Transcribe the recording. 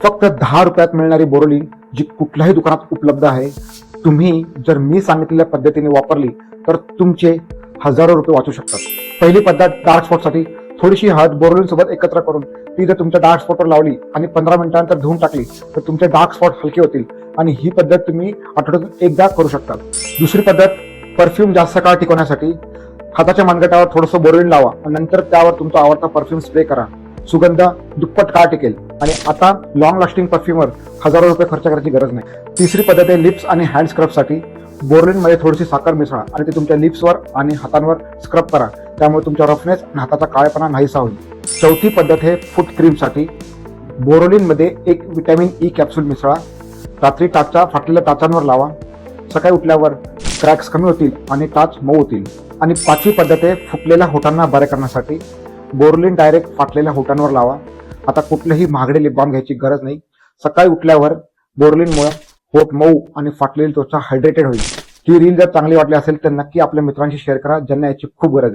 फक्त 10 रुपयात मिळणारी बोरोलिन जी कुठल्याही दुकानात उपलब्ध आहे. तुम्ही जर मी सांगितलेल्या पद्धतीने वापरली तर तुमचे हजारो रुपये वाचू शकतात. पहिली पद्धत, डार्क स्पॉटसाठी थोडीशी हळद बोरोलिन सोबत एकत्र करून ती जर तुमच्या डार्क स्पॉटवर लावली आणि 15 मिनिटांनंतर धुवून टाकली तर तुमचे डार्क स्पॉट हलके होतील आणि ही पद्धत तुम्ही आठवड्यातून एकदा करू शकता. दुसरी पद्धत, परफ्यूम जास्त काळ टिकवण्यासाठी हाताच्या मनगटावर थोडंसं बोरोलिन लावा आणि नंतर त्यावर तुमचा आवडता परफ्यूम स्प्रे करा. सुगंध दुप्पट काळ टिकेल आणि आता लॉंग लास्टिंग परफ्यूमवर हजारो रुपये खर्च करायची गरज नाही. तिसरी पद्धत आहे लिप्स आणि हँड स्क्रबसाठी. बोरोलिनमध्ये थोडीशी साखर मिसळा आणि ते तुमच्या लिप्सवर आणि हातांवर स्क्रब करा. त्यामुळे तुमच्या रफनेस आणि हाताचा काळेपणा नाहीसा होईल. चौथी पद्धत आहे फूट क्रीमसाठी. बोरोलिनमध्ये एक व्हिटॅमिन ई कॅप्सूल मिसळा. रात्री टाचच्या फाटलेल्या टाचांवर लावा. सकाळी उठल्यावर क्रॅक्स कमी होतील आणि टाच मऊ होतील. आणि पाचवी पद्धत आहे फुटलेल्या होठांना बरे करण्यासाठी. बोरोलिन डायरेक्ट फाटलेल्या होठांवर लावा. आता कुठलेही महागडे लिप बाम घ्यायची गरज नाही. सकाळी उठल्यावर बोरोलिनमुळे होठ मऊ आणि फाटलेली त्वचा हायड्रेटेड होईल. ही रील जर चांगली वाटली असेल तर नक्की आपल्या मित्रांशी शेअर करा ज्यांना याची खूप गरज आहे.